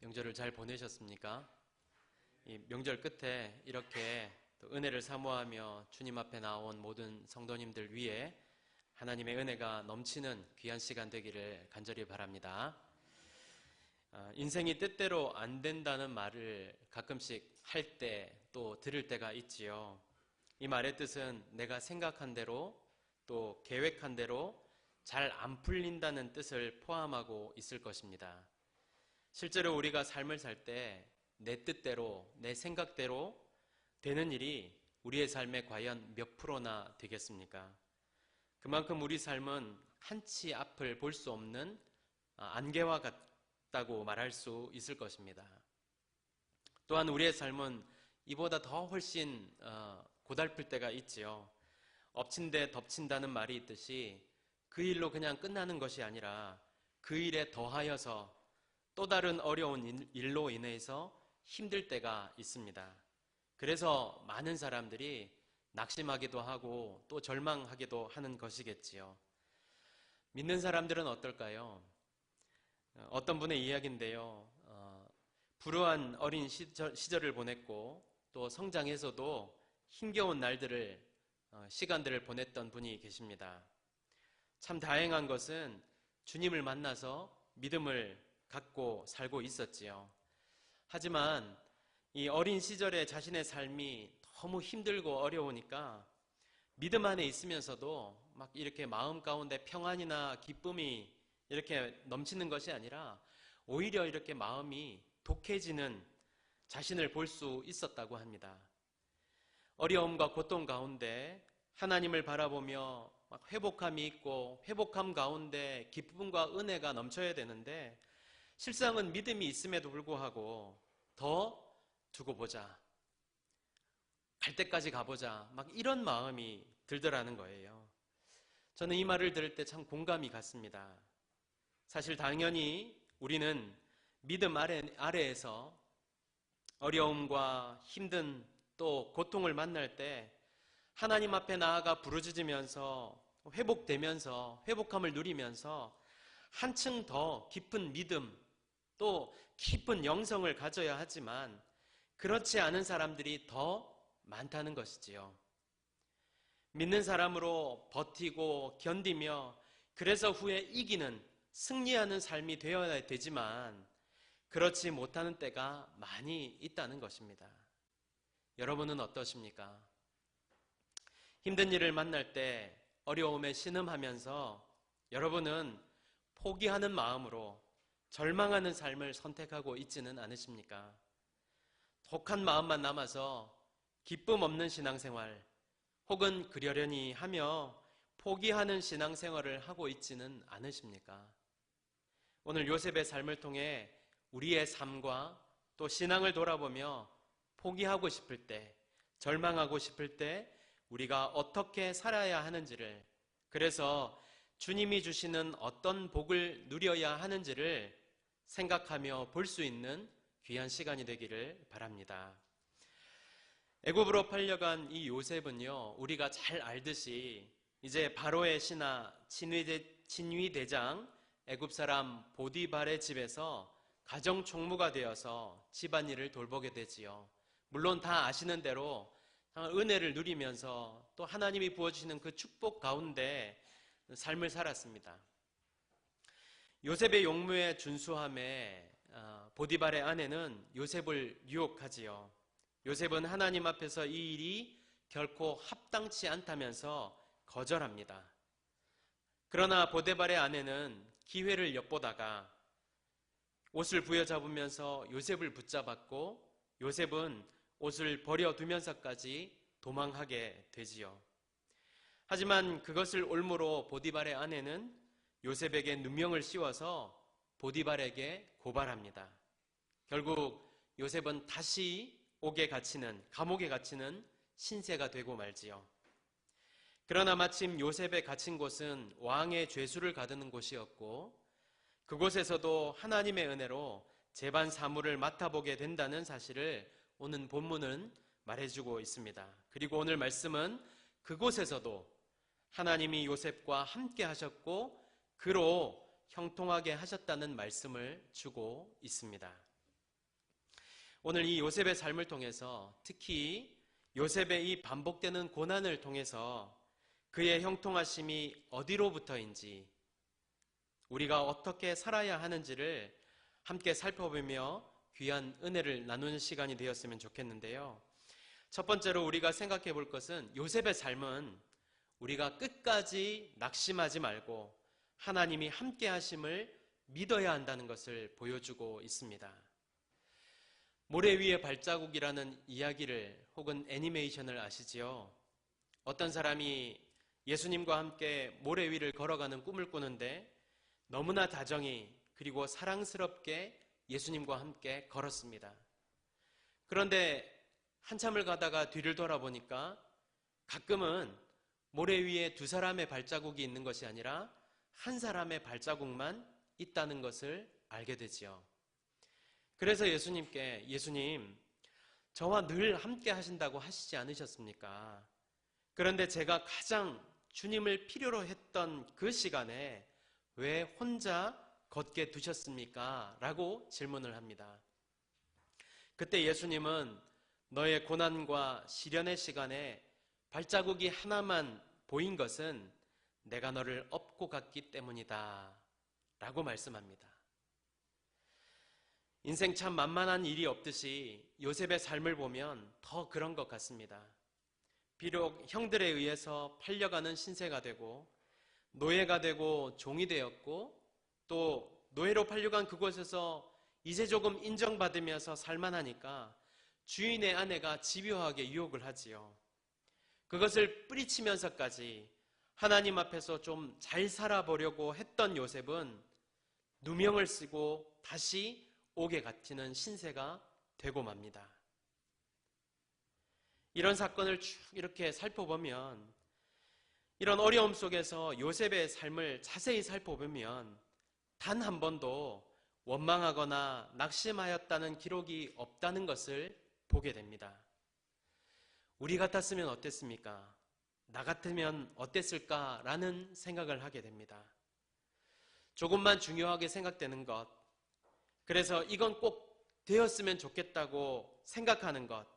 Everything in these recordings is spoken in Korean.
명절을 잘 보내셨습니까? 이 명절 끝에 이렇게 또 은혜를 사모하며 주님 앞에 나온 모든 성도님들 위해 하나님의 은혜가 넘치는 귀한 시간 되기를 간절히 바랍니다. 인생이 뜻대로 안 된다는 말을 가끔씩 할 때 또 들을 때가 있지요. 이 말의 뜻은 내가 생각한 대로 또 계획한 대로 잘 안 풀린다는 뜻을 포함하고 있을 것입니다. 실제로 우리가 삶을 살 때 내 뜻대로, 내 생각대로 되는 일이 우리의 삶에 과연 몇 프로나 되겠습니까? 그만큼 우리 삶은 한치 앞을 볼 수 없는 안개와 같다고 말할 수 있을 것입니다. 또한 우리의 삶은 이보다 더 훨씬 고달플 때가 있지요. 엎친 데 덮친다는 말이 있듯이 그 일로 그냥 끝나는 것이 아니라 그 일에 더하여서 또 다른 어려운 일로 인해서 힘들 때가 있습니다. 그래서 많은 사람들이 낙심하기도 하고 또 절망하기도 하는 것이겠지요. 믿는 사람들은 어떨까요? 어떤 분의 이야기인데요. 불우한 어린 시절을 보냈고 또 성장해서도 힘겨운 시간들을 보냈던 분이 계십니다. 참 다행한 것은 주님을 만나서 믿음을 갖고 살고 있었지요. 하지만 이 어린 시절에 자신의 삶이 너무 힘들고 어려우니까 믿음 안에 있으면서도 막 이렇게 마음 가운데 평안이나 기쁨이 이렇게 넘치는 것이 아니라 오히려 이렇게 마음이 독해지는 자신을 볼 수 있었다고 합니다. 어려움과 고통 가운데 하나님을 바라보며 막 회복함이 있고 회복함 가운데 기쁨과 은혜가 넘쳐야 되는데 실상은 믿음이 있음에도 불구하고 더 두고 보자, 갈 때까지 가보자, 막 이런 마음이 들더라는 거예요. 저는 이 말을 들을 때 참 공감이 갔습니다. 사실 당연히 우리는 믿음 아래에서 어려움과 힘든 또 고통을 만날 때 하나님 앞에 나아가 부르짖으면서 회복되면서 회복함을 누리면서 한층 더 깊은 믿음 또 깊은 영성을 가져야 하지만 그렇지 않은 사람들이 더 많다는 것이지요. 믿는 사람으로 버티고 견디며 그래서 후에 이기는 승리하는 삶이 되어야 되지만 그렇지 못하는 때가 많이 있다는 것입니다. 여러분은 어떠십니까? 힘든 일을 만날 때 어려움에 신음하면서 여러분은 포기하는 마음으로 절망하는 삶을 선택하고 있지는 않으십니까? 독한 마음만 남아서 기쁨 없는 신앙생활 혹은 그러려니 하며 포기하는 신앙생활을 하고 있지는 않으십니까? 오늘 요셉의 삶을 통해 우리의 삶과 또 신앙을 돌아보며 포기하고 싶을 때, 절망하고 싶을 때 우리가 어떻게 살아야 하는지를, 그래서 주님이 주시는 어떤 복을 누려야 하는지를 생각하며 볼 수 있는 귀한 시간이 되기를 바랍니다. 애굽으로 팔려간 이 요셉은요, 우리가 잘 알듯이 이제 바로의 신하 친위대장 애굽 사람 보디발의 집에서 가정 총무가 되어서 집안일을 돌보게 되지요. 물론 다 아시는 대로 은혜를 누리면서 또 하나님이 부어주시는 그 축복 가운데 삶을 살았습니다. 요셉의 용무에 준수함에 보디발의 아내는 요셉을 유혹하지요. 요셉은 하나님 앞에서 이 일이 결코 합당치 않다면서 거절합니다. 그러나 보디발의 아내는 기회를 엿보다가 옷을 부여잡으면서 요셉을 붙잡았고 요셉은 옷을 버려두면서까지 도망하게 되지요. 하지만 그것을 올무로 보디발의 아내는 요셉에게 누명을 씌워서 보디발에게 고발합니다. 결국 요셉은 다시 감옥에 갇히는 신세가 되고 말지요. 그러나 마침 요셉의 갇힌 곳은 왕의 죄수를 가두는 곳이었고 그곳에서도 하나님의 은혜로 재반 사무를 맡아보게 된다는 사실을 오늘 본문은 말해주고 있습니다. 그리고 오늘 말씀은 그곳에서도 하나님이 요셉과 함께 하셨고 그로 형통하게 하셨다는 말씀을 주고 있습니다. 오늘 이 요셉의 삶을 통해서, 특히 요셉의 이 반복되는 고난을 통해서 그의 형통하심이 어디로부터인지, 우리가 어떻게 살아야 하는지를 함께 살펴보며 귀한 은혜를 나누는 시간이 되었으면 좋겠는데요. 첫 번째로 우리가 생각해 볼 것은, 요셉의 삶은 우리가 끝까지 낙심하지 말고 하나님이 함께 하심을 믿어야 한다는 것을 보여주고 있습니다. 모래 위의 발자국이라는 이야기를 혹은 애니메이션을 아시지요? 어떤 사람이 예수님과 함께 모래 위를 걸어가는 꿈을 꾸는데 너무나 다정히 그리고 사랑스럽게 예수님과 함께 걸었습니다. 그런데 한참을 가다가 뒤를 돌아보니까 가끔은 모래 위에 두 사람의 발자국이 있는 것이 아니라 한 사람의 발자국만 있다는 것을 알게 되지요. 그래서 예수님께, 예수님, 저와 늘 함께 하신다고 하시지 않으셨습니까? 그런데 제가 가장 주님을 필요로 했던 그 시간에 왜 혼자 걷게 두셨습니까? 라고 질문을 합니다. 그때 예수님은 너의 고난과 시련의 시간에 발자국이 하나만 보인 것은 내가 너를 업고 갔기 때문이다 라고 말씀합니다. 인생 참 만만한 일이 없듯이 요셉의 삶을 보면 더 그런 것 같습니다. 비록 형들에 의해서 팔려가는 신세가 되고 노예가 되고 종이 되었고, 또 노예로 팔려간 그곳에서 이제 조금 인정받으면서 살만하니까 주인의 아내가 집요하게 유혹을 하지요. 그것을 뿌리치면서까지 하나님 앞에서 좀 잘 살아보려고 했던 요셉은 누명을 쓰고 다시 옥에 갇히는 신세가 되고 맙니다. 이런 사건을 쭉 이렇게 살펴보면, 이런 어려움 속에서 요셉의 삶을 자세히 살펴보면 단 한 번도 원망하거나 낙심하였다는 기록이 없다는 것을 보게 됩니다. 우리 같았으면 어땠습니까? 나 같으면 어땠을까라는 생각을 하게 됩니다. 조금만 중요하게 생각되는 것, 그래서 이건 꼭 되었으면 좋겠다고 생각하는 것,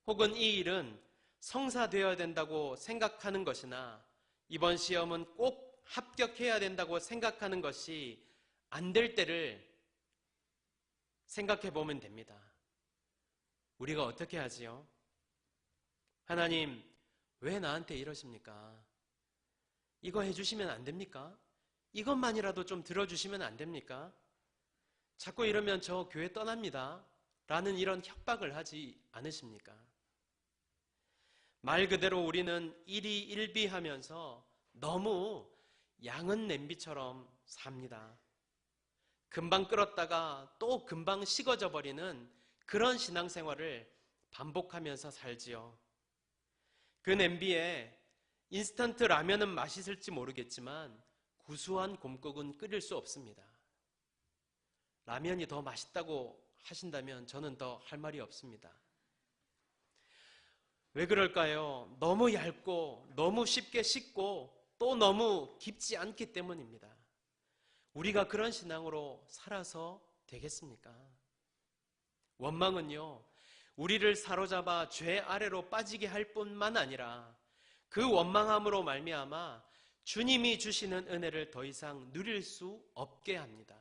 혹은 이 일은 성사되어야 된다고 생각하는 것이나 이번 시험은 꼭 합격해야 된다고 생각하는 것이 안 될 때를 생각해 보면 됩니다. 우리가 어떻게 하지요? 하나님, 왜 나한테 이러십니까? 이거 해주시면 안 됩니까? 이것만이라도 좀 들어주시면 안 됩니까? 자꾸 이러면 저 교회 떠납니다 라는 이런 협박을 하지 않으십니까? 말 그대로 우리는 일희일비하면서 너무 양은 냄비처럼 삽니다. 금방 끓었다가 또 금방 식어져 버리는 그런 신앙생활을 반복하면서 살지요. 그 냄비에 인스턴트 라면은 맛있을지 모르겠지만 구수한 곰국은 끓일 수 없습니다. 라면이 더 맛있다고 하신다면 저는 더 할 말이 없습니다. 왜 그럴까요? 너무 얇고 너무 쉽게 식고 또 너무 깊지 않기 때문입니다. 우리가 그런 신앙으로 살아서 되겠습니까? 원망은요, 우리를 사로잡아 죄 아래로 빠지게 할 뿐만 아니라 그 원망함으로 말미암아 주님이 주시는 은혜를 더 이상 누릴 수 없게 합니다.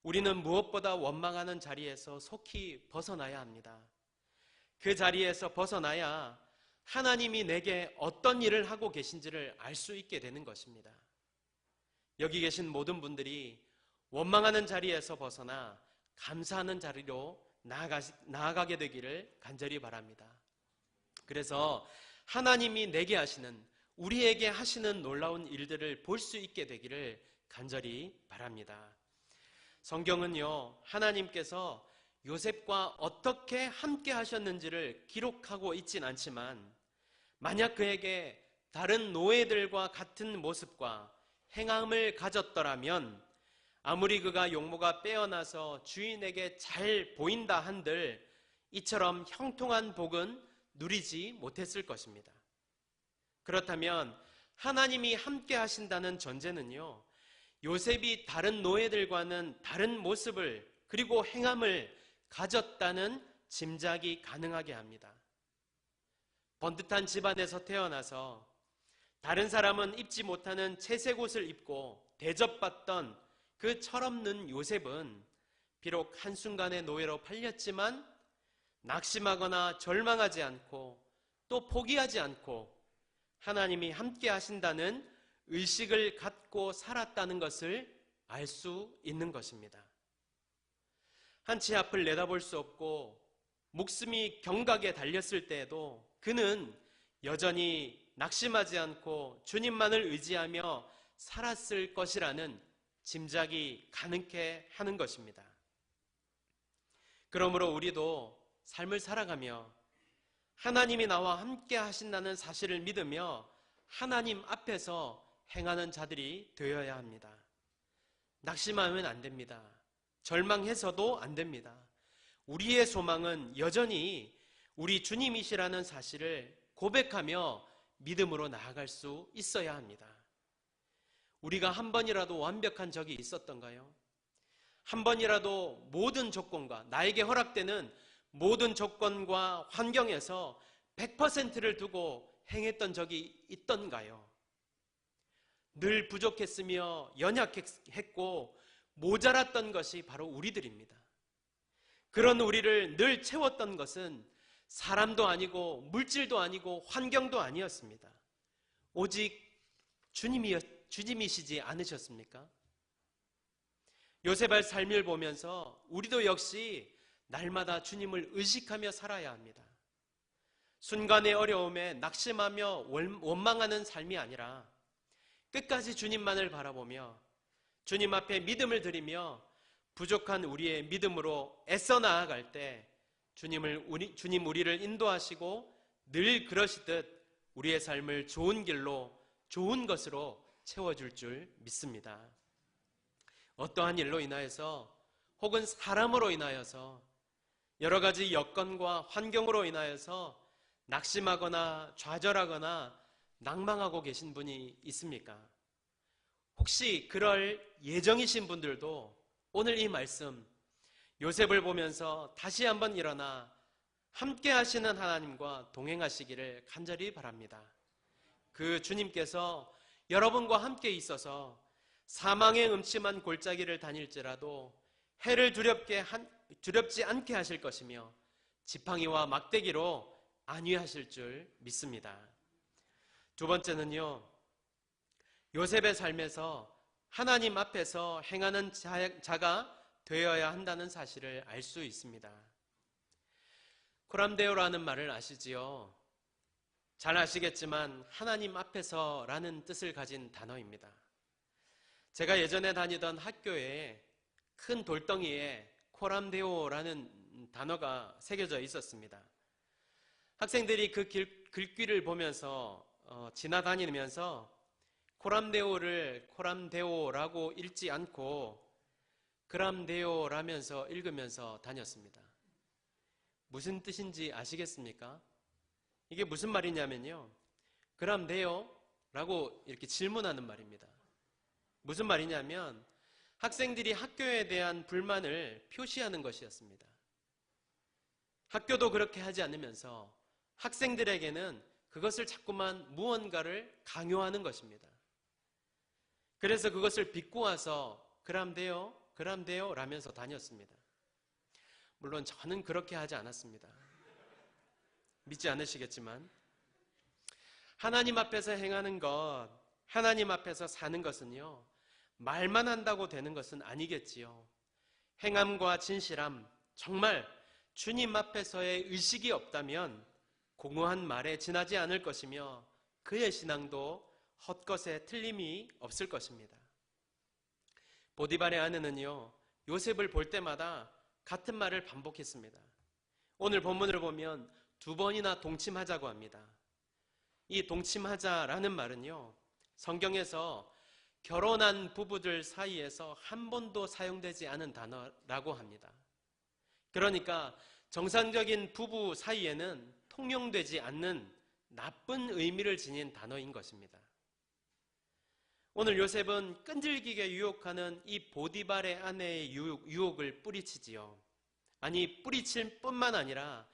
우리는 무엇보다 원망하는 자리에서 속히 벗어나야 합니다. 그 자리에서 벗어나야 하나님이 내게 어떤 일을 하고 계신지를 알 수 있게 되는 것입니다. 여기 계신 모든 분들이 원망하는 자리에서 벗어나 감사하는 자리로 나아가게 되기를 간절히 바랍니다. 그래서 하나님이 내게 하시는, 우리에게 하시는 놀라운 일들을 볼 수 있게 되기를 간절히 바랍니다. 성경은요, 하나님께서 요셉과 어떻게 함께 하셨는지를 기록하고 있진 않지만, 만약 그에게 다른 노예들과 같은 모습과 행함을 가졌더라면 아무리 그가 용모가 빼어나서 주인에게 잘 보인다 한들 이처럼 형통한 복은 누리지 못했을 것입니다. 그렇다면 하나님이 함께 하신다는 전제는요, 요셉이 다른 노예들과는 다른 모습을 그리고 행함을 가졌다는 짐작이 가능하게 합니다. 번듯한 집안에서 태어나서 다른 사람은 입지 못하는 채색 옷을 입고 대접받던 그 철없는 요셉은 비록 한순간의 노예로 팔렸지만 낙심하거나 절망하지 않고 또 포기하지 않고 하나님이 함께 하신다는 의식을 갖고 살았다는 것을 알 수 있는 것입니다. 한치 앞을 내다볼 수 없고 목숨이 경각에 달렸을 때에도 그는 여전히 낙심하지 않고 주님만을 의지하며 살았을 것이라는 짐작이 가능케 하는 것입니다. 그러므로 우리도 삶을 살아가며 하나님이 나와 함께 하신다는 사실을 믿으며 하나님 앞에서 행하는 자들이 되어야 합니다. 낙심하면 안 됩니다. 절망해서도 안 됩니다. 우리의 소망은 여전히 우리 주님이시라는 사실을 고백하며 믿음으로 나아갈 수 있어야 합니다. 우리가 한 번이라도 완벽한 적이 있었던가요? 한 번이라도 모든 조건과 나에게 허락되는 모든 조건과 환경에서 100%를 두고 행했던 적이 있던가요? 늘 부족했으며 연약했고 모자랐던 것이 바로 우리들입니다. 그런 우리를 늘 채웠던 것은 사람도 아니고 물질도 아니고 환경도 아니었습니다. 오직 주님이시지 않으셨습니까? 요셉의 삶을 보면서 우리도 역시 날마다 주님을 의식하며 살아야 합니다. 순간의 어려움에 낙심하며 원망하는 삶이 아니라 끝까지 주님만을 바라보며 주님 앞에 믿음을 드리며 부족한 우리의 믿음으로 애써 나아갈 때 주님 우리를 인도하시고 늘 그러시듯 우리의 삶을 좋은 길로 좋은 것으로 채워줄 줄 믿습니다. 어떠한 일로 인하여서 혹은 사람으로 인하여서 여러 가지 여건과 환경으로 인하여서 낙심하거나 좌절하거나 낭망하고 계신 분이 있습니까? 혹시 그럴 예정이신 분들도 오늘 이 말씀 요셉을 보면서 다시 한번 일어나 함께 하시는 하나님과 동행하시기를 간절히 바랍니다. 그 주님께서 여러분과 함께 있어서 사망의 음침한 골짜기를 다닐지라도 해를 두렵지 않게 하실 것이며 지팡이와 막대기로 안위하실 줄 믿습니다. 두 번째는요, 요셉의 삶에서 하나님 앞에서 행하는 자가 되어야 한다는 사실을 알 수 있습니다. 코람데오라는 말을 아시지요? 잘 아시겠지만 하나님 앞에서라는 뜻을 가진 단어입니다. 제가 예전에 다니던 학교에 큰 돌덩이에 코람데오라는 단어가 새겨져 있었습니다. 학생들이 그 글귀를 보면서 지나다니면서 코람데오를 코람데오라고 읽지 않고 그람데오라면서 읽으면서 다녔습니다. 무슨 뜻인지 아시겠습니까? 이게 무슨 말이냐면요, 그람데오? 라고 이렇게 질문하는 말입니다. 무슨 말이냐면 학생들이 학교에 대한 불만을 표시하는 것이었습니다. 학교도 그렇게 하지 않으면서 학생들에게는 그것을 자꾸만 무언가를 강요하는 것입니다. 그래서 그것을 비꼬아서 그람데오, 그람데오 라면서 다녔습니다. 물론 저는 그렇게 하지 않았습니다. 믿지 않으시겠지만 하나님 앞에서 행하는 것, 하나님 앞에서 사는 것은요, 말만 한다고 되는 것은 아니겠지요. 행함과 진실함, 정말 주님 앞에서의 의식이 없다면 공허한 말에 지나지 않을 것이며 그의 신앙도 헛것에 틀림이 없을 것입니다. 보디발의 아내는요, 요셉을 볼 때마다 같은 말을 반복했습니다. 오늘 본문을 보면 2번이나 동침하자고 합니다. 이 동침하자라는 말은요, 성경에서 결혼한 부부들 사이에서 한 번도 사용되지 않은 단어라고 합니다. 그러니까 정상적인 부부 사이에는 통용되지 않는 나쁜 의미를 지닌 단어인 것입니다. 오늘 요셉은 끈질기게 유혹하는 이 보디발의 아내의 유혹을 뿌리치지요. 아니 뿌리칠 뿐만 아니라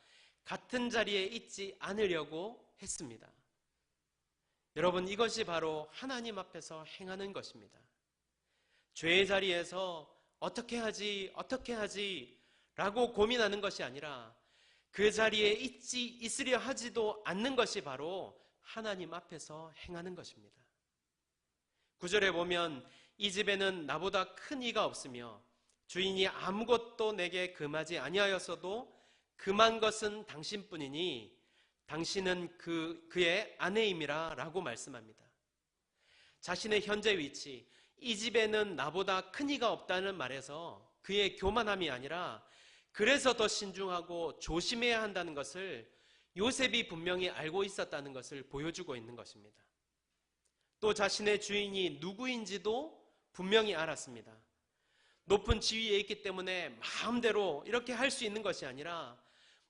같은 자리에 있지 않으려고 했습니다. 여러분, 이것이 바로 하나님 앞에서 행하는 것입니다. 죄의 자리에서 어떻게 하지 라고 고민하는 것이 아니라 그 자리에 있으려 하지도 않는 것이 바로 하나님 앞에서 행하는 것입니다. 9절에 보면 이 집에는 나보다 큰 이가 없으며 주인이 아무것도 내게 금하지 아니하였어도 금한 것은 당신뿐이니 당신은 그의 아내임이라 라고 말씀합니다. 자신의 현재 위치, 이 집에는 나보다 큰 이가 없다는 말에서 그의 교만함이 아니라 그래서 더 신중하고 조심해야 한다는 것을 요셉이 분명히 알고 있었다는 것을 보여주고 있는 것입니다. 또 자신의 주인이 누구인지도 분명히 알았습니다. 높은 지위에 있기 때문에 마음대로 이렇게 할 수 있는 것이 아니라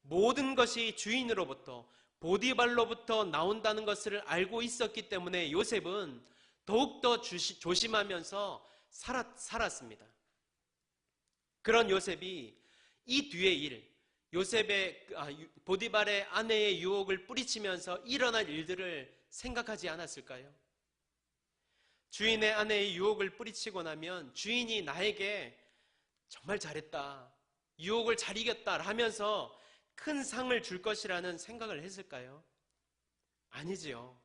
모든 것이 주인으로부터, 보디발로부터 나온다는 것을 알고 있었기 때문에 요셉은 더욱더 조심하면서 살았습니다. 그런 요셉이 이 뒤의 일, 보디발의 아내의 유혹을 뿌리치면서 일어날 일들을 생각하지 않았을까요? 주인의 아내의 유혹을 뿌리치고 나면 주인이 나에게 정말 잘했다, 유혹을 잘 이겼다 하면서 큰 상을 줄 것이라는 생각을 했을까요? 아니지요.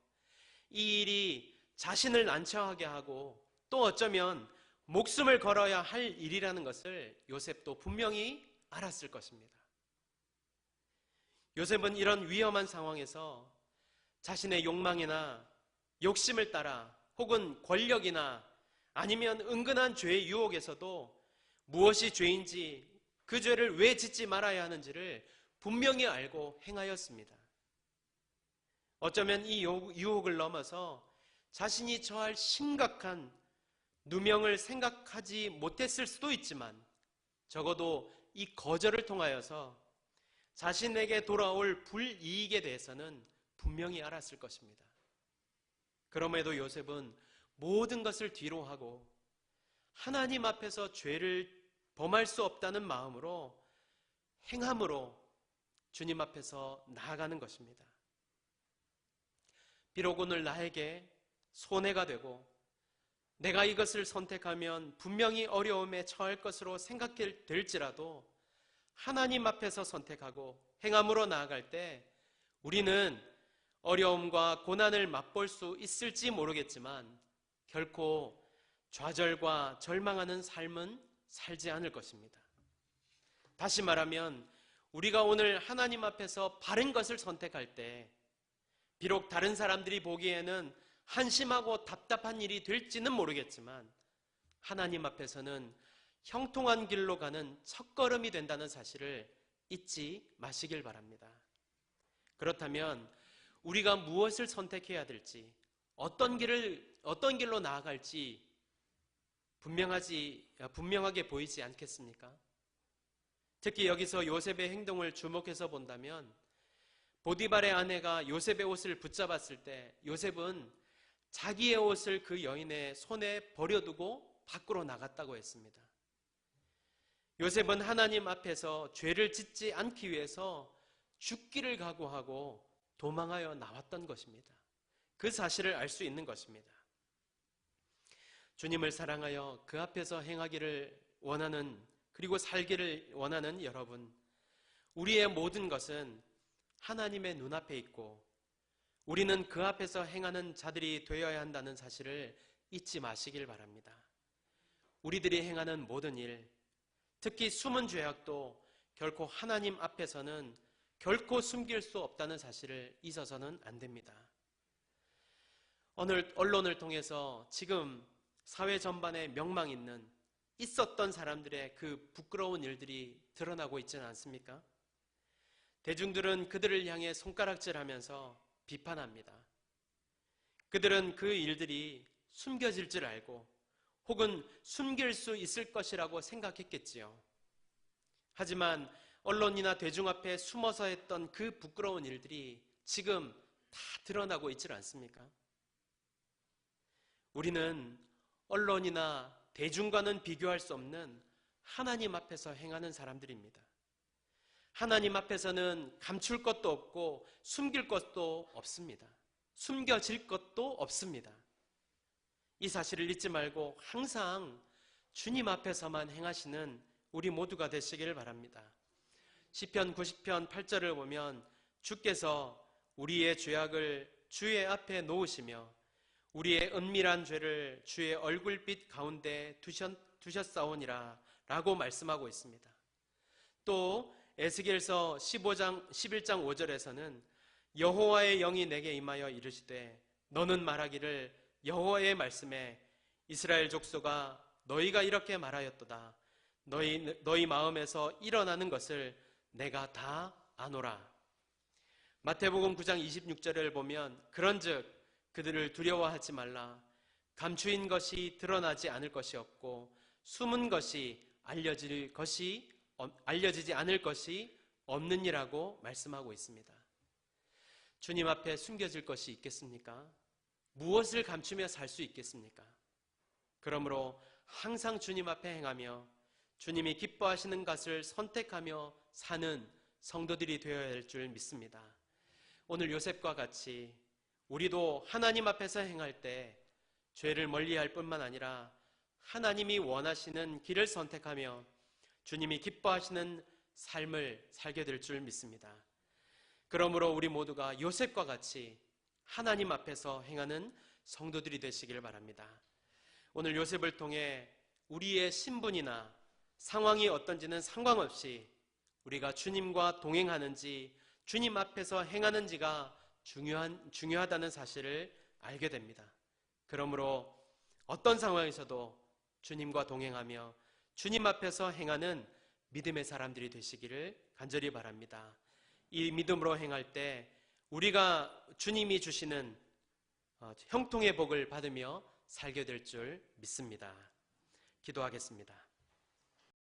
이 일이 자신을 난처하게 하고 또 어쩌면 목숨을 걸어야 할 일이라는 것을 요셉도 분명히 알았을 것입니다. 요셉은 이런 위험한 상황에서 자신의 욕망이나 욕심을 따라 혹은 권력이나 아니면 은근한 죄의 유혹에서도 무엇이 죄인지, 그 죄를 왜 짓지 말아야 하는지를 분명히 알고 행하였습니다. 어쩌면 이 유혹을 넘어서 자신이 처할 심각한 누명을 생각하지 못했을 수도 있지만 적어도 이 거절을 통하여서 자신에게 돌아올 불이익에 대해서는 분명히 알았을 것입니다. 그럼에도 요셉은 모든 것을 뒤로 하고 하나님 앞에서 죄를 범할 수 없다는 마음으로 행함으로 주님 앞에서 나아가는 것입니다. 비록 오늘 나에게 손해가 되고 내가 이것을 선택하면 분명히 어려움에 처할 것으로 생각될지라도 하나님 앞에서 선택하고 행함으로 나아갈 때 우리는 어려움과 고난을 맛볼 수 있을지 모르겠지만 결코 좌절과 절망하는 삶은 살지 않을 것입니다. 다시 말하면 우리가 오늘 하나님 앞에서 바른 것을 선택할 때 비록 다른 사람들이 보기에는 한심하고 답답한 일이 될지는 모르겠지만 하나님 앞에서는 형통한 길로 가는 첫걸음이 된다는 사실을 잊지 마시길 바랍니다. 그렇다면 우리가 무엇을 선택해야 될지, 어떤 길로 나아갈지 분명하게 보이지 않겠습니까? 특히 여기서 요셉의 행동을 주목해서 본다면 보디발의 아내가 요셉의 옷을 붙잡았을 때 요셉은 자기의 옷을 그 여인의 손에 버려두고 밖으로 나갔다고 했습니다. 요셉은 하나님 앞에서 죄를 짓지 않기 위해서 죽기를 각오하고 도망하여 나왔던 것입니다. 그 사실을 알 수 있는 것입니다. 주님을 사랑하여 그 앞에서 행하기를 원하는, 그리고 살기를 원하는 여러분, 우리의 모든 것은 하나님의 눈앞에 있고 우리는 그 앞에서 행하는 자들이 되어야 한다는 사실을 잊지 마시길 바랍니다. 우리들이 행하는 모든 일, 특히 숨은 죄악도 결코 하나님 앞에서는 결코 숨길 수 없다는 사실을 잊어서는 안 됩니다. 오늘 언론을 통해서 지금 사회 전반에 명망 있는 있었던 사람들의 그 부끄러운 일들이 드러나고 있지는 않습니까? 대중들은 그들을 향해 손가락질하면서 비판합니다. 그들은 그 일들이 숨겨질 줄 알고 혹은 숨길 수 있을 것이라고 생각했겠지요. 하지만 언론이나 대중 앞에 숨어서 했던 그 부끄러운 일들이 지금 다 드러나고 있지 않습니까? 우리는 언론이나 대중과는 비교할 수 없는 하나님 앞에서 행하는 사람들입니다. 하나님 앞에서는 감출 것도 없고 숨길 것도 없습니다. 숨겨질 것도 없습니다. 이 사실을 잊지 말고 항상 주님 앞에서만 행하시는 우리 모두가 되시기를 바랍니다. 시편 90편 8절을 보면 주께서 우리의 죄악을 주의 앞에 놓으시며 우리의 은밀한 죄를 주의 얼굴빛 가운데 두셨사오니라 라고 말씀하고 있습니다. 또 에스겔서 11장 5절에서는 여호와의 영이 내게 임하여 이르시되 너는 말하기를 여호와의 말씀에 이스라엘 족속아 너희가 이렇게 말하였도다. 너희 마음에서 일어나는 것을 내가 다 아노라. 마태복음 9장 26절을 보면 그런즉 그들을 두려워하지 말라. 감추인 것이 드러나지 않을 것이 없고 숨은 것이 알려지지 않을 것이 없느니라고 말씀하고 있습니다. 주님 앞에 숨겨질 것이 있겠습니까? 무엇을 감추며 살 수 있겠습니까? 그러므로 항상 주님 앞에 행하며 주님이 기뻐하시는 것을 선택하며 사는 성도들이 되어야 할 줄 믿습니다. 오늘 요셉과 같이 우리도 하나님 앞에서 행할 때 죄를 멀리할 뿐만 아니라 하나님이 원하시는 길을 선택하며 주님이 기뻐하시는 삶을 살게 될 줄 믿습니다. 그러므로 우리 모두가 요셉과 같이 하나님 앞에서 행하는 성도들이 되시기를 바랍니다. 오늘 요셉을 통해 우리의 신분이나 상황이 어떤지는 상관없이 우리가 주님과 동행하는지 주님 앞에서 행하는지가 중요하다는 사실을 알게 됩니다. 그러므로 어떤 상황에서도 주님과 동행하며 주님 앞에서 행하는 믿음의 사람들이 되시기를 간절히 바랍니다. 이 믿음으로 행할 때 우리가 주님이 주시는 형통의 복을 받으며 살게 될 줄 믿습니다. 기도하겠습니다.